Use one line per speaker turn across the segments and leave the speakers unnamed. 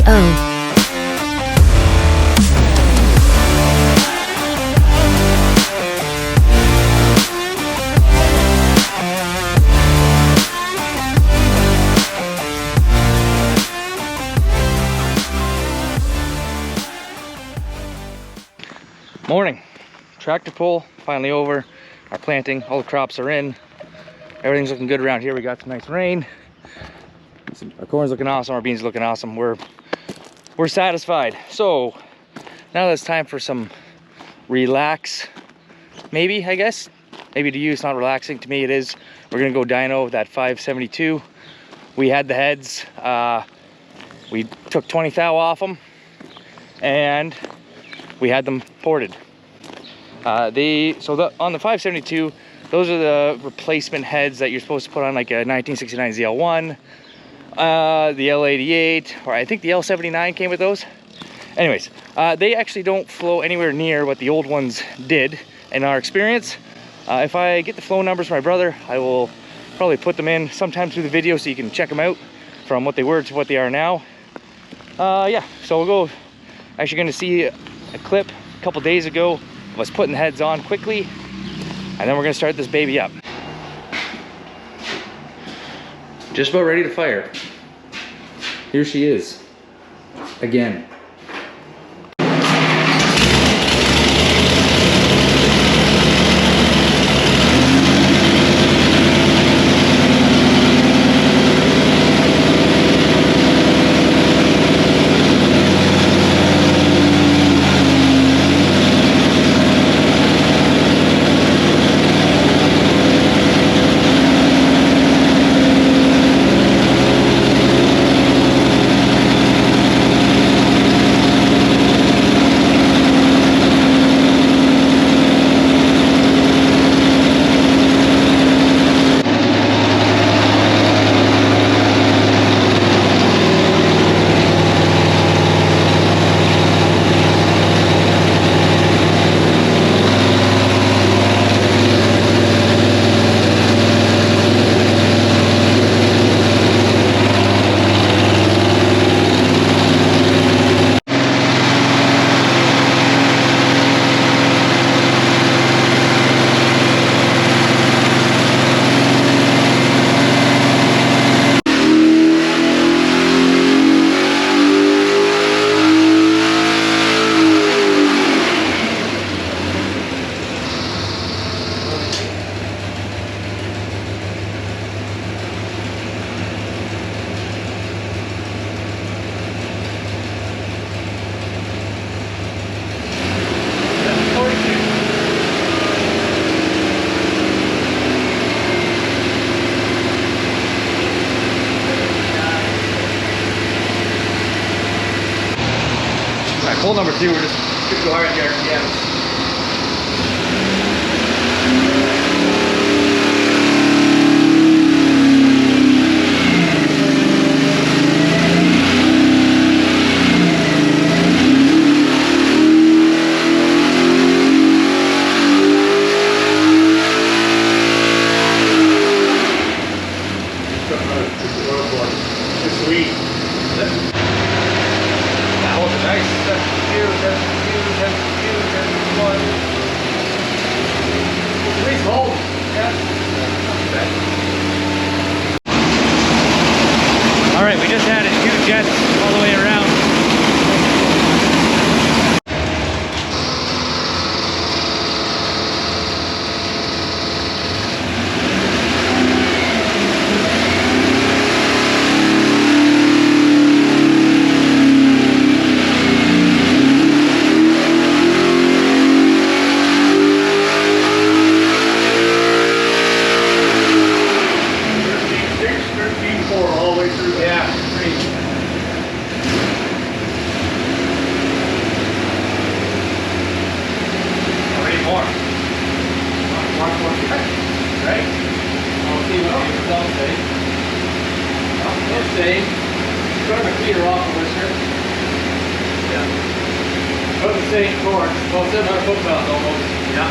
radio.
Morning. Tractor pull finally over. Our planting, all the crops are in. Everything's looking good around here. We got some nice rain. Our corn's looking awesome. Our beans are looking awesome. We're satisfied. So now it's time for some relax. Maybe, I guess. Maybe to you it's not relaxing. To me it is. We're gonna go dyno that 572. We had the heads. We took 20 thou off them, and we had them ported. On the 572, those are the replacement heads that you're supposed to put on like a 1969 ZL1, the L88, or I think the L79 came with those. Anyways, they actually don't flow anywhere near what the old ones did in our experience. If I get the flow numbers from my brother, I will probably put them in sometime through the video so you can check them out from what they were to what they are now. Yeah, so we'll go, actually gonna see a clip a couple days ago of us putting the heads on quickly, and then we're gonna start this baby up. Just about ready to fire. Here she is, again. Hole number 2, we're just gonna go hard here. Yeah. All right, we just added 2 jets all the way around. About the same chord. Well, 700 foot pounds almost. Yeah.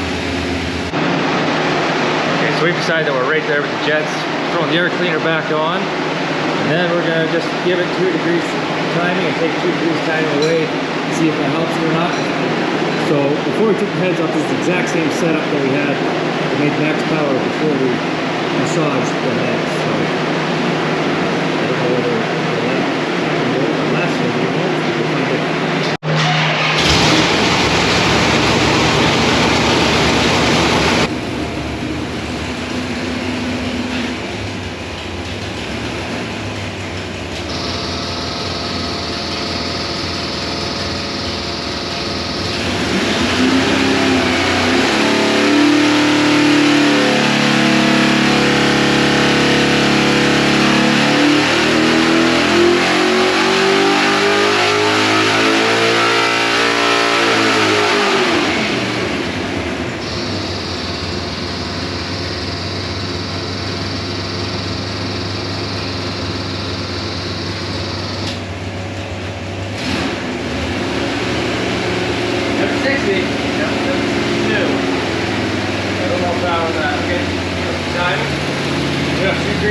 Okay, so we've decided that we're right there with the jets. Throwing the air cleaner back on. And then we're going to just give it 2 degrees timing and take 2 degrees timing away to see if that helps it or not. So before we took the heads off, this is the exact same setup that we had. We made max power before we massaged the heads. So I don't know whether the last one we won't. We'll find it.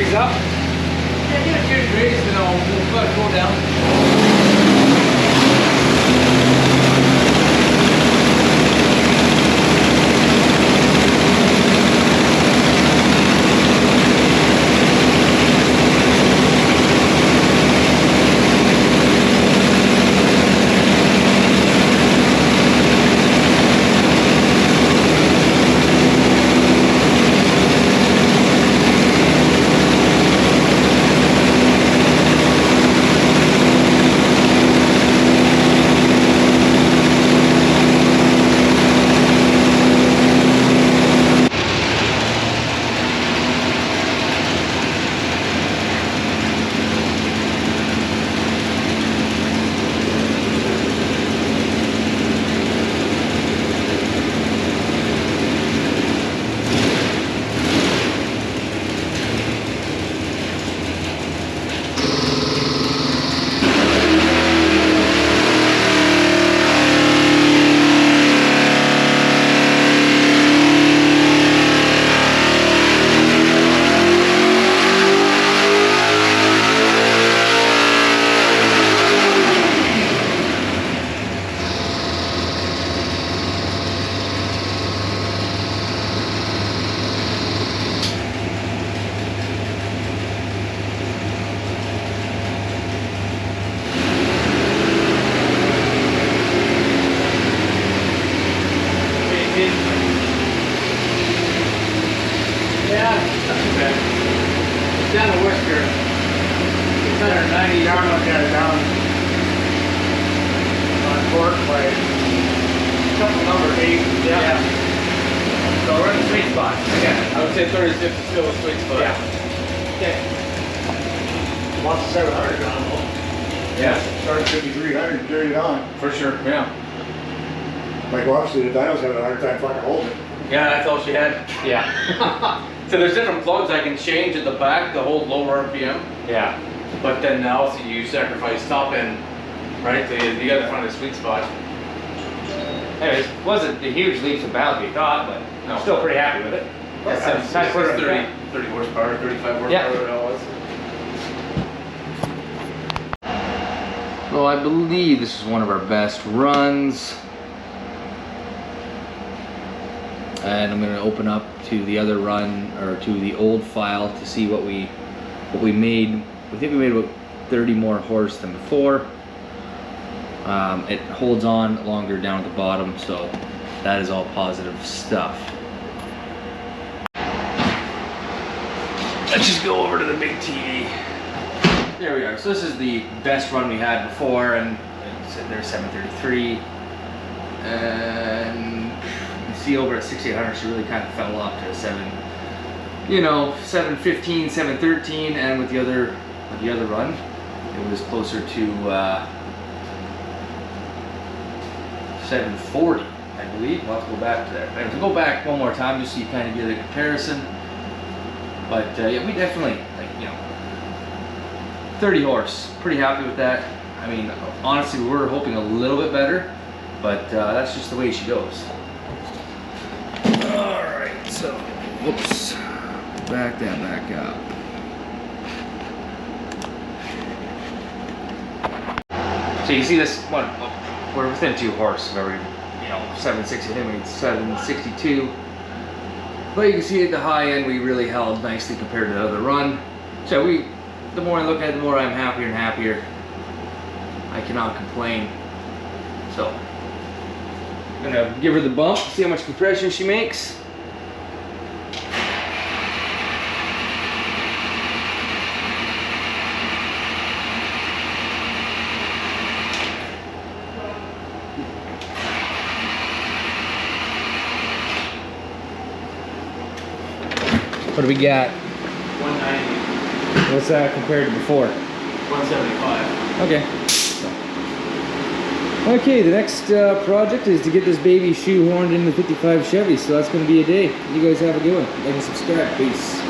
Up. Yeah, get a few degrees, then we'll let it cool down. Down to Worcester, 690 yard on there down on Cork by couple number 8. Yeah. So we're in the sweet spot. Okay. I would say 36 is still a sweet spot. Yeah. Okay.
Lots of 700 on them.
Yeah.
Start at 5,300 and carry it on.
For sure. Yeah.
Like, well, obviously the Dyno's having a hard time fucking holding it.
Yeah, that's all she had.
Yeah.
So there's different plugs I can change at the back to hold lower RPM.
Yeah.
But then now, so you sacrifice top end, right? So you got to find a sweet spot.
Anyways, wasn't a huge leaps and bounds we thought, but
No.
still pretty happy with it.
It's
Time to put it
30 horsepower, 35 horsepower,
Yeah.
whatever it was.
Well, I believe this is one of our best runs. And I'm going to open up to the other run, or to the old file, to see what we made. We think we made about 30 more horse than before. It holds on longer down at the bottom, so that is all positive stuff. Let's just go over to the big TV. There we are. So this is the best run we had before, and there's 733. And you can see over at 6800, she really kind of fell off to 715, 713, and with the other run, it was closer to 740, I believe. We'll have to go back to that. But to go back one more time, just so you kind of get a comparison. But yeah, we definitely, 30 horse, pretty happy with that. I mean, honestly, we were hoping a little bit better, but that's just the way she goes. All right, so, whoops, back that back up. So you see this one, we're within 2 horse of every, 760, I think we need 762. But you can see at the high end, we really held nicely compared to the other run. So the more I look at it, the more I'm happier and happier. I cannot complain. So, I'm gonna give her the bump, see how much compression she makes. What do we got?
190.
What's that compared to before?
175.
Okay. Okay, the next project is to get this baby shoehorned into the 55 Chevy, so that's going to be a day. You guys have a good one. Like and subscribe. Peace.